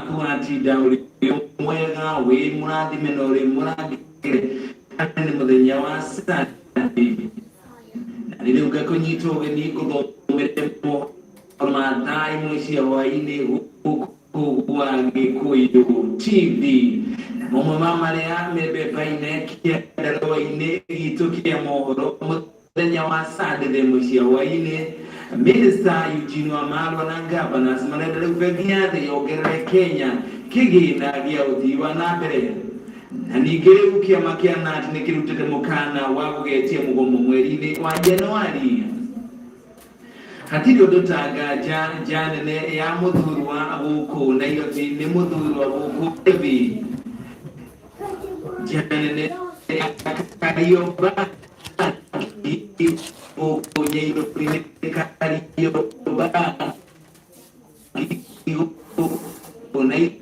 kuati dauli mwega we muradi menore muradi kandi muthenya wa Saturday na rĩu ngakũnyitwo gĩthiĩ gũthomere mathai mũici hwaĩ-inĩ gũkũ gwa Gĩkũyũ TV na mamwe ma marĩa membebaine kĩandarũa-inĩ gitũ kĩa mohoro mũthenya wa Saturday mũici hwaĩ-inĩ. Minister Eugene Wamalwa na governors marenda rĩu bengi ya thĩ yongerere Kenya kĩgĩna gĩa ũthii wa na mbere na ningĩ rĩu kĩama kĩa KNUT nĩ kĩrutĩte mũkana wa gũgetia mũgomo mweri-inĩ wa Januari. Hatirĩ ũndũ tangaja nene ya mũthurwa gũkũ Nairobi nĩ mũthurwa gũkũ Nairobi nene ya Kariobangi gũkũ Nairobi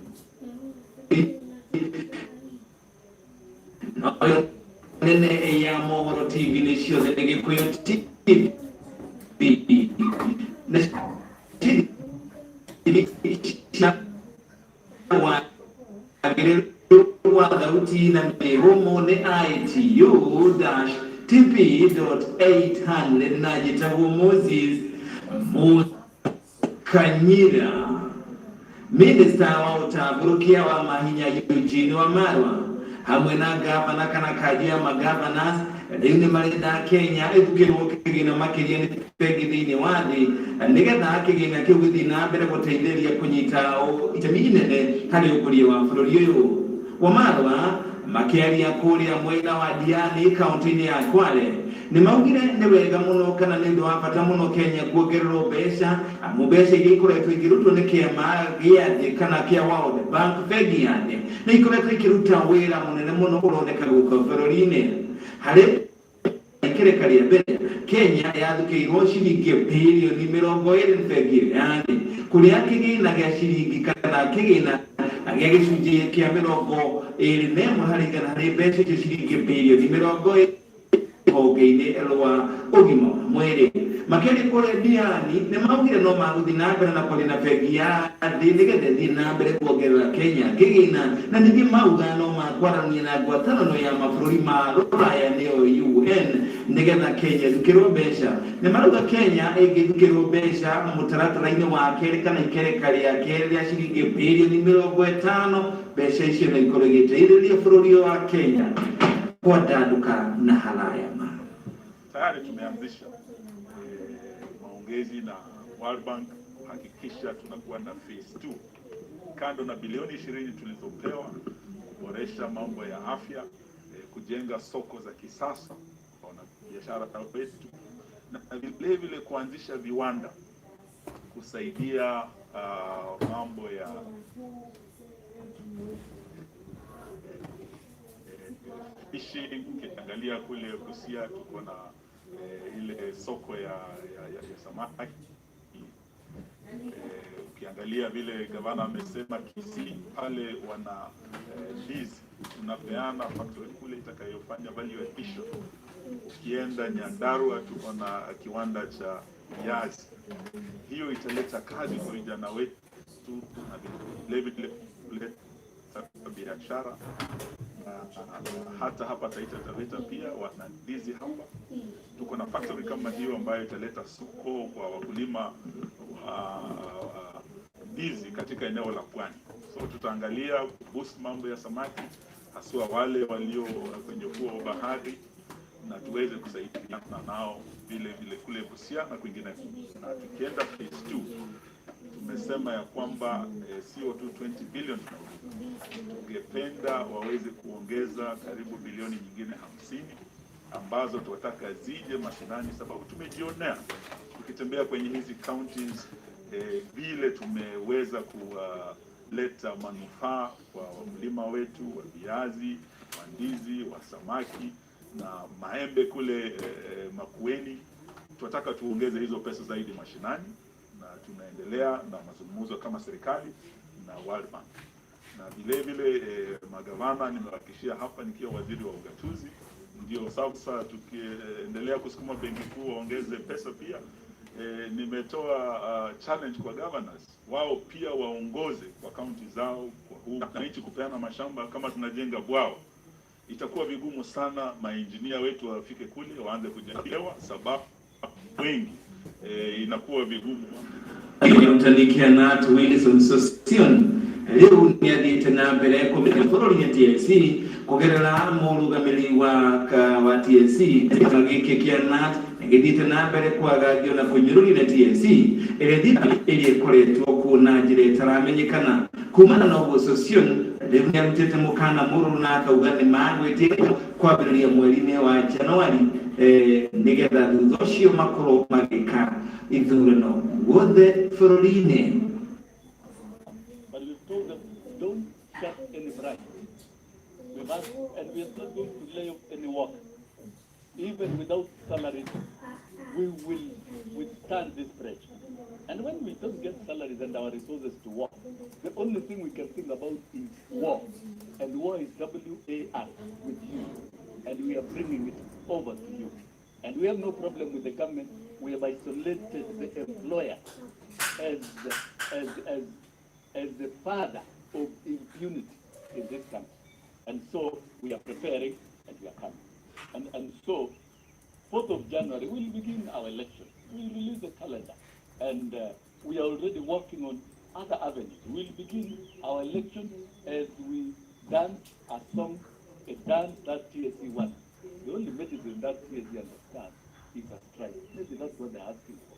nĩ nene ya mohoro TV nĩ ciothe nĩ Gĩkũyũ TV wa thauti na mĩhũmũ nĩ ITU-TP.800 na njĩtagwo Moses Kanyira. Minister wa ũtambũrũkia wa mahinya Eugene Wamalwa hamwe na gavana kana kaji ya magavanors rĩu nĩ marenda Kenya ĩthukĩrwo kĩgĩna makĩria nĩ bengi thĩinĩ wa thĩ nĩgetha kĩgĩna kĩu gĩthiĩ na mbere gũteithĩrĩria kũnyita itemi inene harĩ ũkũria wa bũrũri ũyũ. Wamalwa makĩaria kũrĩa mwena wa Diani kaunti-inĩ ya Kwale nĩ maugire nĩ wega mũno kana nĩ ũndũ wa bata mũno Kenya kuongererwo mbeca amu mbeca iria ikoretwo ikĩrutwo nĩ kĩama gĩa thĩ kana kĩa World Bank bengi ya thĩ nĩ ikoretwo ikĩruta wĩra mũnene mũno ũroneka gũkũ bũrũri-inĩ. Harĩ ikereka rĩa mbere Kenya yathukĩirwo ciringi birioni 20 bengi ya thĩ kũrĩa kĩgĩna gĩa ciringi kana kĩgĩna gĩa gĩcunjĩ kĩa 21 harĩ igana harĩ mbeca icio ciringi birioni 20 honge-inĩ rwa ũgima wa mwĩrĩ. Makĩria kũrĩa Diani nĩ maugire no magũthiĩ na mbere na kũrĩ na bengi ya thĩ nĩgetha ĩthiĩ na mbere kuongerera Kenya kĩgĩna na ningĩ mauga no makwaranĩria na ngwatanĩro ya mabũrũri ma Rũraya nĩyo UN nĩgetha Kenya ĩthukĩrwo mbeca. Nĩ marauga Kenya ĩngĩthukĩrwo mbeca mũtaratara-inĩ wa kerĩ kana ikereka rĩa kerĩ rĩa ciringi birioni 50 mbeca icio no ikorwo igĩteithĩrĩria bũrũri wa Kenya kuandaduka na halaya. Tayari tumeanzisha maongezi na World Bank kuhakikisha tunakuwa na phase 2 kando na bilioni 20 tulizopewa kuboresha mambo ya afya, kujenga soko za kisasa kwa biashara wetu na vile vile kuanzisha viwanda kusaidia mambo ya fishing. Ukiangalia kule Busia tuko na ile soko ya samaki. Ukiangalia vile gavana amesema Kisii pale wana ndizi tunapeana factory kule itakayofanya value addition. Ukienda Nyandarua tuko na kiwanda cha viazi. Hiyo italeta kazi kwa vijana wetu na vile vile kuleta biashara. Hata hapa Taita Taveta pia wana ndizi hapa. Tuko na factory kama hiyo ambayo italeta soko kwa wakulima ndizi katika eneo la pwani. So tutaangalia boost mambo ya samaki haswa wale walio kwenye ufuo wa bahari na tuweze kusaidiana nao vile vile kule Busia na kwingine. Na tukienda phase 2 tumesema ya kwamba sio tu 20 billion, tungependa waweze kuongeza karibu bilioni nyingine 50 ambazo tunataka zije mashinani, sababu tumejionea tukitembea kwenye hizi counties vile tumeweza kuleta manufaa kwa wakulima wetu wa viazi, wa ndizi, wa samaki na maembe kule Makueni. Tunataka tuongeze hizo pesa zaidi mashinani na tunaendelea na mazungumzo kama serikali na World Bank. Na vile vile magavana nimewahakikishia hapa nikiwa waziri wa ugatuzi, ndio sasa tukiendelea kusukuma benki kuu waongeze pesa pia nimetoa challenge kwa governors, wao pia waongoze kwa kaunti zao kwa huu wananchi kupeana mashamba. Kama tunajenga bwawa, itakuwa vigumu sana maengineer wetu wafike kule waanze kujengewa, sababu wengi inakuwa vigumu. Mtanikia na Wilson Sosion leo ni adite na mbere ko mekaforo ya TSC kugerera mu rugamiri wa TSC tunagikikia na edite na mbere kwa gagio na kunyururira TSC edite koretwo kuna jire taramenyekana kumana na ugo Sosion leo ni adite mukana muru na kaugani magwete kwa biriya mweri wa Januari nigetha thuthocio makoro magika ithurano wothe furorine. But we told them, don't cut any branch. We must, and we are not going to lay off any work. Even without salaries, we will withstand this pressure. And when we don't get salaries and our resources to work, the only thing we can think about is war. And war is WAR with you. And we are bringing it over to you. And we have no problem with the government. We have isolated the employer as the father of impunity in this country. And so we are preparing and we are coming. And so 4th of January, we'll begin our election. We'll release the calendar. And we are already working on other avenues. We'll begin our election as we dance a song, a dance that TSC wants. The only medicine that TSC understands is a strike. Maybe that's what they're asking for.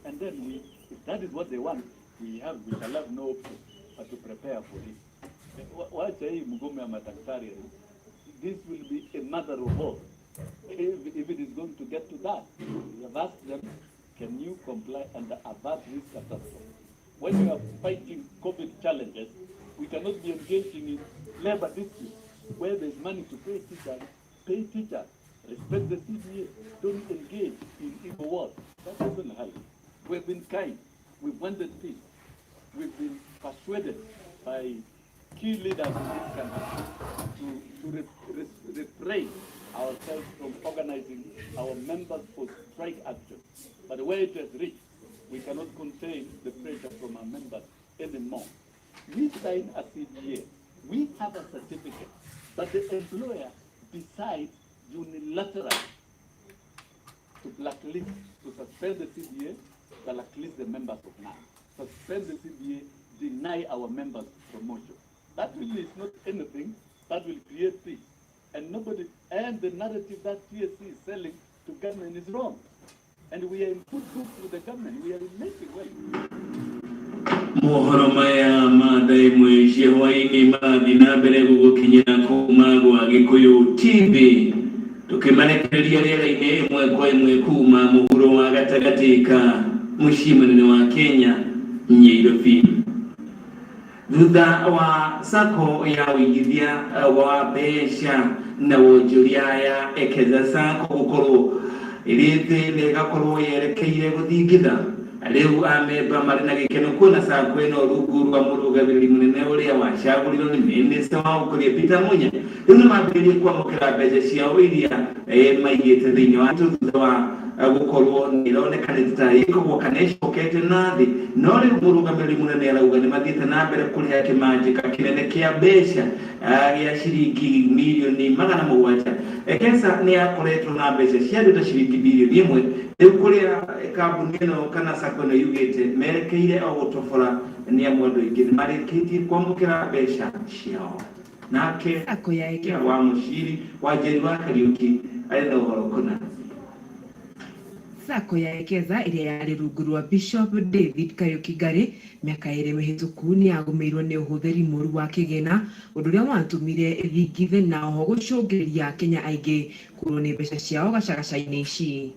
And then if that is what they want, we shall have no option but to prepare for it. This will be a matter of hope. If it is going to get to that, we have asked them, can you comply and avert this catastrophe? When we are fighting COVID challenges, we cannot be engaging in labor disputes where there's money to pay teachers. Pay teachers, respect the CBA, don't engage in evil wars. That doesn't help. We've been kind, we've wanted peace, we've been persuaded by key leaders in this country to refrain ourselves from organizing our members for strike action. But where it has reached, we cannot contain the pressure from our members anymore. We sign a CBA, we have a certificate, but the employer decides unilaterally to blacklist, to suspend the CBA, blacklist the members of NAM, suspend the CBA, deny our members promotion. That really is not anything that will create peace. And the narrative that TSC is selling to government is wrong. And we are in good books with the government. We are making well. Mohoromaya madai mweshi hawaini madina bere gukinyira kumagwa Gikuyu TV tukimanekereria rero-ini imwe kuma muhuro wa gatagatika mushimani wa Kenya Nyairobi. Thutha wa sako ya wigithia wa besha na wonjoria ya Ekeza Sako gukorwo irithi negakorwo yerekeire guthingitha rĩu amemba marĩ na gĩkeno kuona Sako ĩno rungu rwa mũrũgamĩrĩri mũnene ũrĩa wacagũrirwo nĩ mĩnĩsta wa ũkũria Peter Munya rĩu nĩ mambĩrĩirie kwamũkĩra mbeca ciao iria maigĩte thĩinĩ wa thutha wa gukorwo nĩ ironekanĩte ta ĩkũgwo kana ĩcokete na thĩ no rĩu mũrũgamĩrĩri mũnene arauga nĩ mathiĩte na mbere kũrĩha kĩmanjĩka kĩnene kĩa mbeca gĩa ciringi mirioni 700. Ekeza nĩ akoretwo na mbeca cia andũ ta ciringi bilioni 1 rĩu kũrĩa kambuni ĩno kana Sako ĩno yugĩte merekeire o gũtobora nĩ amwe andũ aingĩ nĩ marĩkĩtie kwamũkĩra mbeca ciao. Nake Sako ya Ekeza wa mũciri wa Njeri wa Kariuki arĩ na ũhoro kũna Sako ya Ekeza ĩrĩa yarĩ rungu rwa Bishop David Kariuki Ngari mĩaka 2 mĩhĩtũku nĩ yagũmĩirwo nĩ ũhũthĩri mũru wa kĩgĩna ũndũ ũrĩa watũmire thingithe na oho gũcũngĩrĩria Akenya aingĩ kũrwo nĩ mbeca ciao gacagaca-inĩ ici.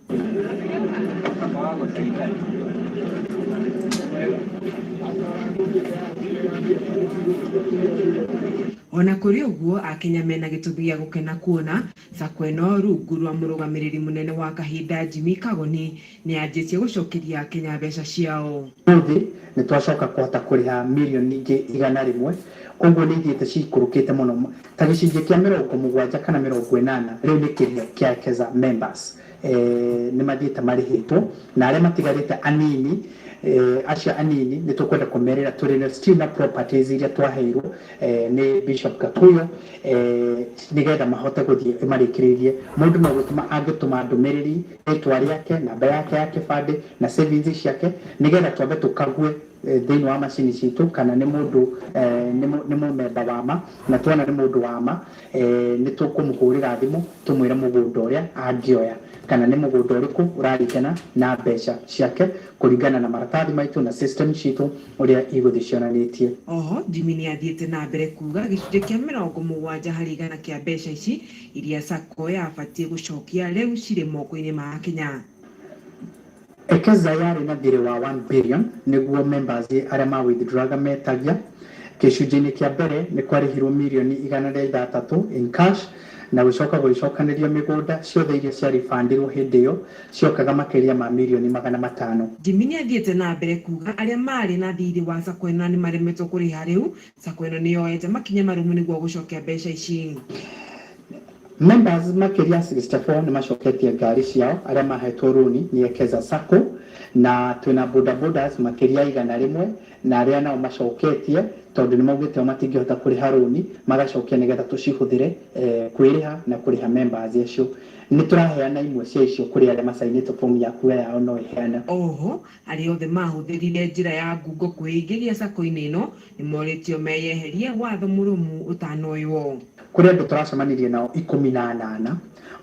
Ona kũrĩ ũguo Akenya mena gĩtũmi gĩa gũkena kuona Sako ĩno rungu rwa mũrũgamĩrĩri mũnene wa kahinda Jimmy Kagoni nĩ yanjĩtie gũcokeria Akenya mbeca ciao. Nĩ twacoka kũhota kũrĩha mirioni ingĩ 100 koguo nĩ ithiĩte cikũrũkĩte mũno ta gĩcunjĩ kĩa 70 kana 80 rĩu nĩ kĩrĩa kĩa Ekeza members nĩ mathiĩte marĩhĩtwo na arĩa matigarĩte anini acio anini nĩ tũkwenda kũmerĩra tũrĩ na still na properties iria twaheirwo nĩ Bishop Gatuyo nĩgetha mahote gũthiĩ marĩkĩrĩrie. Mũndũ no gũtũma angĩtũma ndũmĩrĩri rĩtwa rĩake, namba yake ya kĩbandĩ na savings ciake nĩgetha twambe tũkague thĩinĩ wa macini citũ kana nĩ mũndũ nĩ mũmemba wa ma, na tuona nĩ mũndũ wa ma nĩ tũkũmũhũrĩra thimũ tũmwĩre mũgũnda ũrĩa angĩoya kana nĩ mũgũnda ũrĩkũ ũraringana na mbeca ciake kũringana na maratathi maitũ na system citũ ũrĩa igũthiĩ cionanĩtie. Oho Jimmy nĩ athiĩte na mbere kuuga gĩcunjĩ kĩa 70 harĩ igana kĩa mbeca ici iria SACCO yabatiĩ gũcokia rĩu cirĩ moko-inĩ ma Kenya. Ekeza yarĩ na thirĩ wa 1 billion nĩguo members arĩa ma withdraw metagia. Gĩcunjĩ-inĩ kĩa mbere nĩ kwarĩhirwo mirioni 103 in cash na gũcoka gũcokanĩrio mĩgũnda ciothe iria ciaribandirwo hĩndĩ ĩyo ciokaga makĩria ma mirioni 500. Jimmy nĩ athiĩte na mbere kuuga arĩa marĩ na thirĩ wa SACCO ĩno nĩ maremetwo kũrĩha rĩu. SACCO ĩno nĩ yoete makinya marũmu nĩguo gũcokia mbeca ici. Members makĩria 64 nĩ macoketie ngari ciao arĩa mahetwo rũni nĩ Ekeza SACCO na twĩna bodabodas makĩria 100 na arĩa nao macoketie tondũ nĩ maugĩte matingĩhota kũrĩha rũni magacokia nĩgetha tũcihũthĩre kwĩrĩha na kũrĩha members acio. Nĩ tũraheana imwe cia icio kũrĩ arĩa macainĩtwo fomu ya kuoya yao no iheana. Oho arĩa othe mahũthĩrire njĩra ya ngungo kwĩingĩria SACCO-inĩ ĩno nĩ morĩtio meyeherie watho mũrũmu ũtanoywo. Kũrĩ andũ tũracemanirie nao 18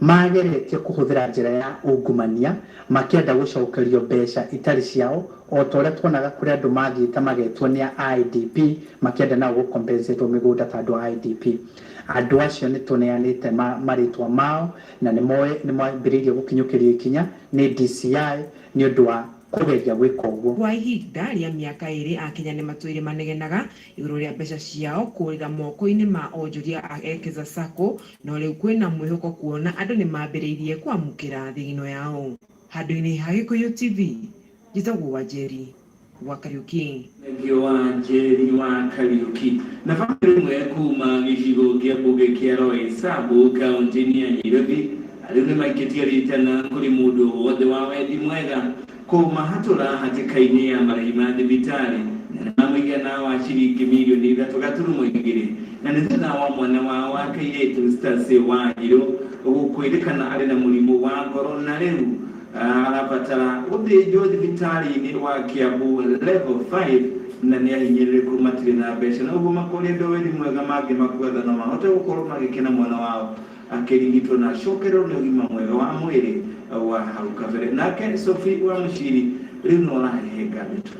mageretie kũhũthĩra njĩra ya ungumania makĩenda gũcokerio mbeca itarĩ ciao o ta ũrĩa tuonaga kũrĩ andũ mathiĩte magetwo nĩ IDP makĩenda nao gũkompensetwo mĩgũnda ta andũ a IDP. Andũ acio nĩ tũneanĩte marĩtwa mao na nĩ mambĩrĩirie gũkinyũkĩria ikinya nĩ DCI nĩ ũndũ wa kũgeria gwĩka ũguo. Kwa ihinda rĩa mĩaka 2 Akenya nĩ matũire manegenaga igũrũ rĩa mbeca ciao kũrĩra moko-inĩ ma onjoria a Ekeza SACCO no rĩu kwĩna mwĩhoko kuona andũ nĩ mambĩrĩirie kwamũkĩra thigino yao. Handũ-inĩ ha Gĩkũyũ TV njĩtagwo Wanjeri wa Kariuki. Nĩguo Wanjeri wa Kariuki na bamĩrĩ ĩmwe kuma gĩcigo kĩa mbunge kĩa Roysambu kaunti-inĩ ya Nairobi arĩa nĩ maikĩtie ritana kũrĩ mũndũ wothe wa wendi mwega kũmahatũra hatĩka-inĩ ya marĩhi ma thibitarĩ na mũigana wa ciringi mirioni 3.2 na nĩ thĩna wa mwana wao wa kairĩtu Stacy Wanjirũ gũkwĩrĩkana arĩ na mũrimũ wa ngoro na rĩu arabatara gũthĩnjwo thibitarĩ-inĩ wa Kiambu level 5 na nĩ ahinyĩrĩrĩku matirĩ na mbeca na ũguo makũria andũ wendi mwega mangĩmakwetha no mahote gũkorwo magĩkena mwana wao akĩrigitwo na acokererwo nĩ ũgima mwega wa mwĩrĩ wa hau kabere. Nake Sophie wa Mũciri rĩu no arahehenga mĩtwe.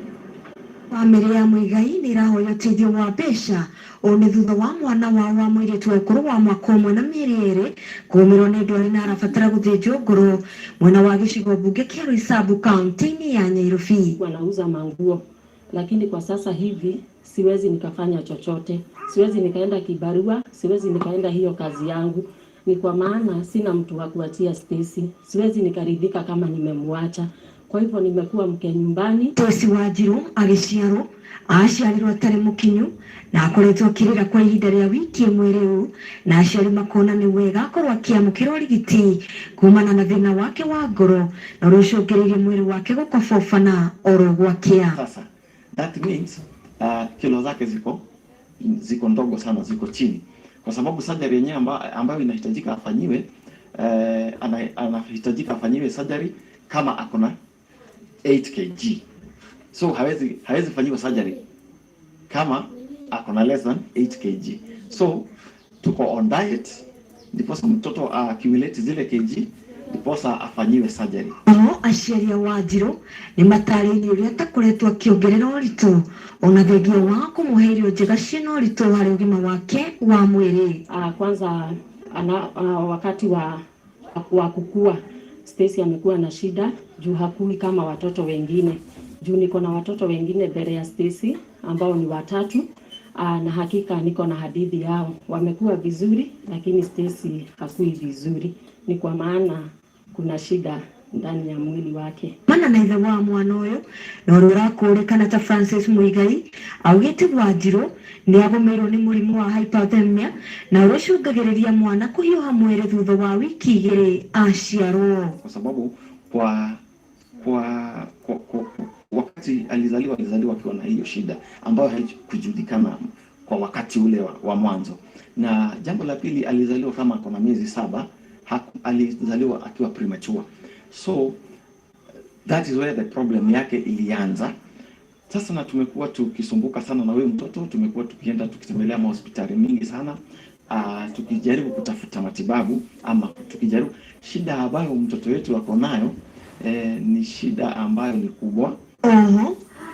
Bamĩrĩ ya Mũigai nĩ ĩrahoya ũteithio wa mbeca o nĩ thutha wa mwana wao wa mũirĩtu wa ũkũrũ wa mwaka ũmwe na mĩeri 2 kũũmĩrwo nĩ ndwari na arabatara gũthĩnjwo ngoro mwena wa gĩcigo mbunge kĩa Roysambu kaunti-inĩ ya Nairobi. Wanauza manguo lakini kwa sasa hivi siwezi nikafanya chochote, siwezi nikaenda kibarua, siwezi nikaenda hiyo kazi yangu, ni kwa maana sina mtu wa kuatia Stacy, siwezi nikaridhika kama nimemwacha. Kwa hivyo nimekuwa mke nyumbani. Stacy Wanjirũ agĩciarwo aciarirwo atarĩ mũkinyu na akoretwo akĩrĩra kwa ihinda rĩa wiki ĩmwe rĩu na aciari makona nĩ wega akorwo akĩamũkĩra ũrigiti kumana na thĩna wake wa ngoro na ũrĩa ũcũngĩrĩirie mwĩrĩ wake gũkobobana oro gwakĩa. Sasa that means kilo zake ziko ndogo sana, ziko chini kwa sababu surgery yenyewe ambayo inahitajika afanyiwe anahitajika afanyiwe surgery kama akona 8 kg. So hawezi fanyiwa surgery kama akona less than 8 kg. So tuko on diet ndiposa mtoto accumulate zile kg ndiposa afanyiwe surgery. Aciari a Wanjirũ nĩ matarĩirie ũrĩa atakoretwo akĩongerera ũritũ ona thengia wa kũmũhe irio njega ciĩna ũritũ harĩ ũgima wake wa mwĩrĩ. Kwanza wakati wa kukua Stacy amekuwa na shida juu hakui kama watoto wengine. Juu niko na watoto wengine mbele ya Stacy ambao ni 3 na hakika niko na hadithi yao. Wamekuwa vizuri lakini Stacy hakui vizuri. Ni kwa maana kuna shida ndani ya mwili wake. Mana na ithe wa mwana uyu na uria urakuririkana ta Francis Muigai augite Wanjiru ni agomeirwo ni murimu wa hypothermia na uricungagiriria mwana kuhiuha mwiri thutha wa wiki 2 aciarwo, kwa sababu kwa wakati alizaliwa akiwa na hiyo shida ambayo haikujulikana kwa wakati ule wa mwanzo. Na jambo la pili, alizaliwa kama kwa miezi 7, alizaliwa akiwa premature. So that is where the problem yake ilianza. Sasa na tumekuwa tukisumbuka sana na huyo mtoto, tumekuwa tukienda tukitembelea hospitali mingi sana, tukijaribu kutafuta matibabu ama tukijaribu. Shida ambayo mtoto wetu wako nayo ni shida ambayo ni kubwa.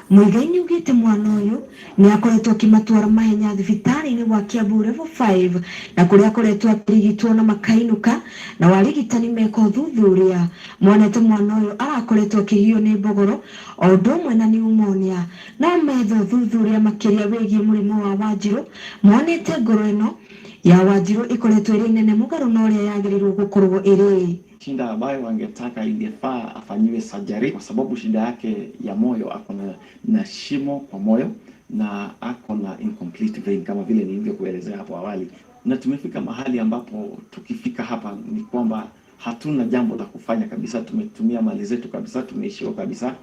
Muigai ni ugite mwana uyu ni akoretwo akimatwara mahenya thibitari-ini wa Kiambu Level 5 na kuria akoretwo akirigitwo na makainuka na warigitani meka uthuthuria. Mwanete mwana uyu arakoretwo akihio ni mbogoro o ũndũ ũmwe na pneumonia, no metha uthuthuria makiria wigie murimu wa Wanjiru. Mwanete ngoro ino ya Wanjiru ikoretwo iri nene mugaru na uria yagirirwo gukorwo iri. Shida ambayo wangetaka ingefaa afanyiwe surgery kwa sababu shida yake ya moyo, ako na shimo kwa moyo na ako na incomplete vein kama vile nilivyokuelezea hapo awali. Na tumefika mahali ambapo tukifika hapa ni kwamba hatuna jambo la kufanya kabisa, tumetumia mali zetu kabisa, tumeishiwa kabisa.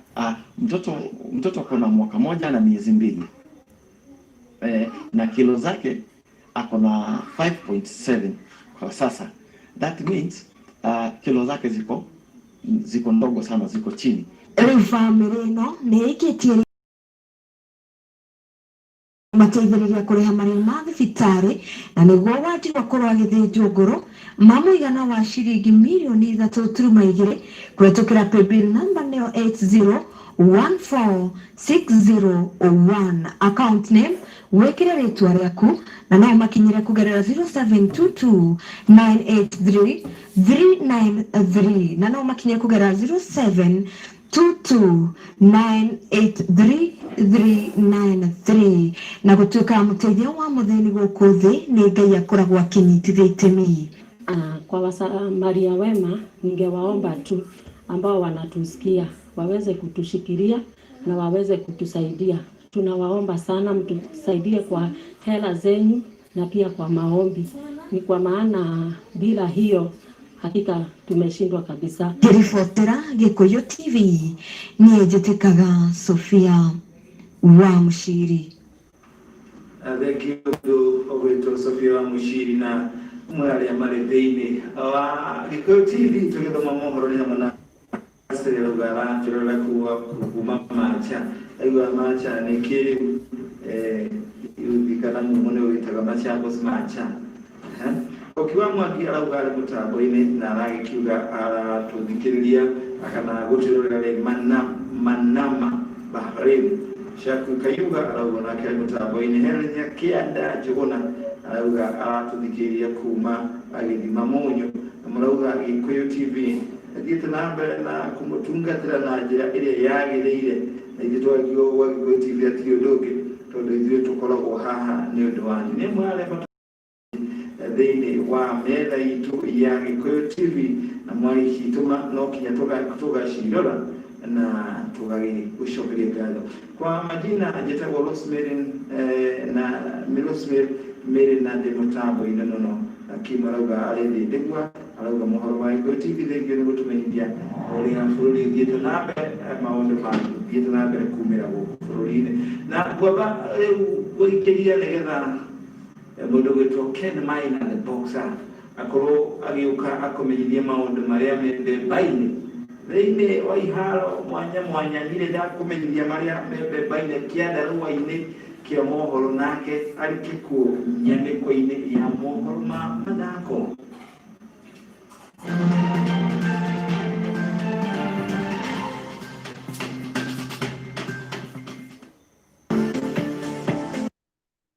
Mtoto ako na mwaka 1 na miezi 2. Na kilo zake ako na 5.7 kwa sasa. That means kilo zake ziko ndogo sana, ziko chini. Family no ni ikitie mateithĩrĩria kũrĩha marĩhi ma thibitarĩ na nĩguo Wanjiru akorwo agĩthĩnjwo ngoro mamuigana wa ciringi mirioni 3.2 kũhetũkĩra paybill number nĩyo 80146001. Account name wekĩre rĩtwa rĩaku na no makinyĩre kũgerera 0722983393 na no makinyĩre kũgerera 0722983393 na gutuika muteithia wa muthini guku thi ni Ngai akoragwo akinyitithĩtie itemi. Kwa wasamaria wema ningewaomba tu ambao wanatusikia waweze kutushikilia na waweze kutusaidia. Tunawaomba sana mtusaidie kwa hela zenyu na pia kwa maombi. Ni kwa maana bila hiyo hakika tumeshindwa kabisa. Kiribotera Gikuyu TV ni njĩtĩkaga Sophia wa Mushiri. Thank you to Sophia wa Mushiri na mwari amare thĩinĩ wa Gikuyu TV tũgĩthoma mohoro nĩ hamwe na Asirero Gara tũrora kuma macha aigua macha nĩ kĩrĩu yudikana mumone wĩtaga machango macha ukiwa mwaki arauga mutambo-ini na aragikiuga aratuthikiriria akana gutirorera manama Bahrain. Shaku Kayuga arauga nake mutambo-ini Henry Kianda Njuguna arauga aratuthikiriria kuma agithima munyo amurauga Gikuyu TV thiĩte na mbere na kumutungatĩra na njĩra ĩrĩa yagĩrĩire na ithuĩ twagĩrĩirwo gwa Gikuyu TV atĩ ũndũ ũngĩ tondũ ithuĩ tũkoragwo haha nĩ ũndũ wanyu. Nĩ mwareba thĩinĩ wa metha itũ ya Gikuyu TV na mwarĩhitũma no kinya tũgacirora na tũgagĩcokeria ngatho. Kwa majina njĩtagwo Rosemary na Rosemary na ndĩ mũtambo-inĩ no akimarauga arĩ ndĩgua arauga mohoro wa Gikuyu TV thengio nĩ gũtũmenyithia ũrĩa bũrũri ũthiĩte na mbere maũndũ mathiĩte na mbere kumĩra gũkũ bũrũri-inĩ na kwamba rĩu gũikĩria nĩgetha mũndũ gwĩtwo Ken Maina the boxer akorwo agĩũka akũmenyithia maũndũ marĩa me mbemba-inĩ thĩinĩ wa iharo mwanya ndirĩ ndakũmenyithia marĩa me mbemba-inĩ kĩandarũa-inĩ kĩa mohoro nake arĩ kĩkuũ nyandĩko-inĩ ya mohoro ma mathako